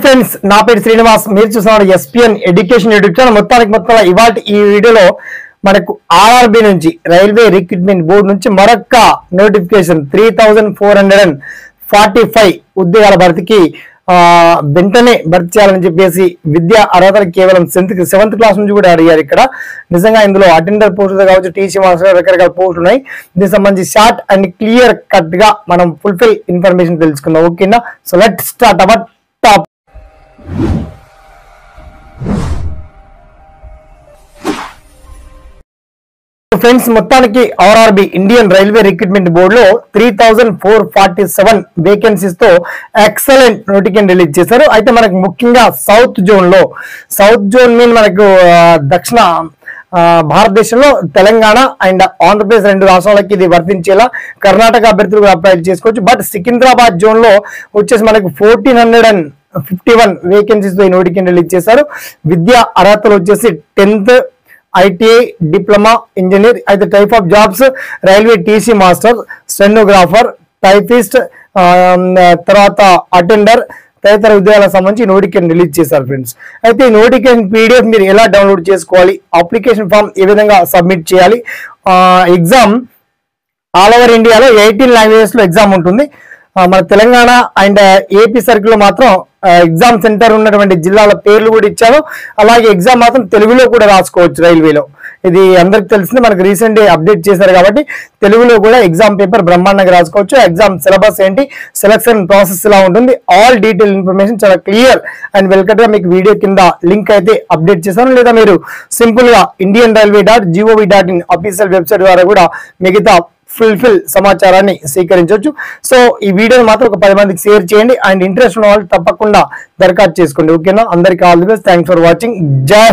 Friends, నా పేరు శ్రీనివాస్. మీరు చూస్తున్నారు ఎస్పీఎన్ ఎడ్యుకేషన్ యూట్యూబ్ ఛానల్. మొత్తం ఇవాళ ఈ వీడియోలో మనకు ఆర్ఆర్బి నుంచి, రైల్వే రిక్రూట్మెంట్ బోర్డు నుంచి మరొక నోటిఫికేషన్ 3445 ఉద్యోగాల భర్తీకి వెంటనే భర్తీ చేయాలని చెప్పేసి విద్యా అర్హతలు కేవలం 7th క్లాస్ నుంచి కూడా అడిగారు. ఇక్కడ నిజంగా ఇందులో అటెండర్ పోస్టులు కావచ్చు, టీసీ మాస్టర్, రకరకాల పోస్టులు ఉన్నాయి. దీనికి సంబంధించి షార్ట్ అండ్ క్లియర్ కట్ గా మనం ఫుల్ఫిల్ ఇన్ఫర్మేషన్ తెలుసుకుందాం. ఓకేనా? So let start our top. Friends, మొత్తానికి ఆర్ఆర్బి ఇండియన్ రైల్వే రిక్రూట్మెంట్ బోర్డులో 3447 వేకెన్సీస్ తో ఎక్సలెంట్ నోటిఫికేషన్ రిలీజ్ చేశారు. అయితే మనకు ముఖ్యంగా సౌత్ జోన్ మీన్ మనకు దక్షిణ భారతదేశంలో తెలంగాణ అండ్ ఆంధ్రప్రదేశ్ 2 రాష్ట్రాలకి ఇది వర్తించేలా కర్ణాటక అభ్యర్థులు కూడా అప్లై చేసుకోవచ్చు. బట్ సికింద్రాబాద్ జోన్ లో వచ్చేసి మనకు 1451 వేకెన్సీస్ తో ఈ నోటిఫికేషన్ రిలీజ్ చేశారు. విద్యా అర్హతలు వచ్చేసి 10th ఐటీఐ, డిప్లొమా, ఇంజనీర్. అయితే type of jobs railway TC master, stenographer, typist, తర్వాత అటెండర్ తదితర ఉద్యోగాలకు సంబంధించి నోటిఫికేషన్ రిలీజ్ చేశారు. ఫ్రెండ్స్, అయితే ఈ నోటిఫికేషన్ పీడిఎఫ్ మీరు ఎలా డౌన్లోడ్ చేసుకోవాలి, అప్లికేషన్ ఫామ్ ఏ విధంగా సబ్మిట్ చేయాలి, ఎగ్జామ్ ఆల్ ఓవర్ ఇండియాలో 18 లాంగ్వేజెస్ లో ఎగ్జామ్ ఉంటుంది. మన తెలంగాణ అండ్ ఏపీ సర్కిల్ లో మాత్రం ఎగ్జామ్ సెంటర్ ఉన్నటువంటి జిల్లాల పేర్లు కూడా ఇచ్చాను. అలాగే ఎగ్జామ్ మాత్రం తెలుగులో కూడా రాసుకోవచ్చు రైల్వేలో. ఇది అందరికి తెలిసింది, మనకు రీసెంట్ అప్డేట్ చేశారు కాబట్టి తెలుగులో కూడా ఎగ్జామ్ పేపర్ బ్రహ్మాండంగా రాసుకోవచ్చు. ఎగ్జామ్ సిలబస్ ఏంటి, సెలక్షన్ ప్రాసెస్ ఎలా ఉంటుంది, ఆల్ డీటెయిల్ ఇన్ఫర్మేషన్ చాలా క్లియర్ అండ్ వెల్కట్ గా మీకు వీడియో కింద లింక్ అయితే అప్డేట్ చేశాను. లేదా మీరు సింపుల్ గా indian.railway.gov.in అఫీషియల్ వెబ్సైట్ ద్వారా కూడా మిగతా ఫుల్ఫిల్ సమాచారాన్ని స్వీకరించవచ్చు. సో ఈ వీడియోని మాత్రం ఒక 10 మందికి షేర్ చేయండి అండ్ ఇంట్రెస్ట్ ఉన్న వాళ్ళు తప్పకుండా దరఖాస్తు చేసుకోండి. ఓకేనా? అందరికీ all the best. Thanks for watching. జై హింద్.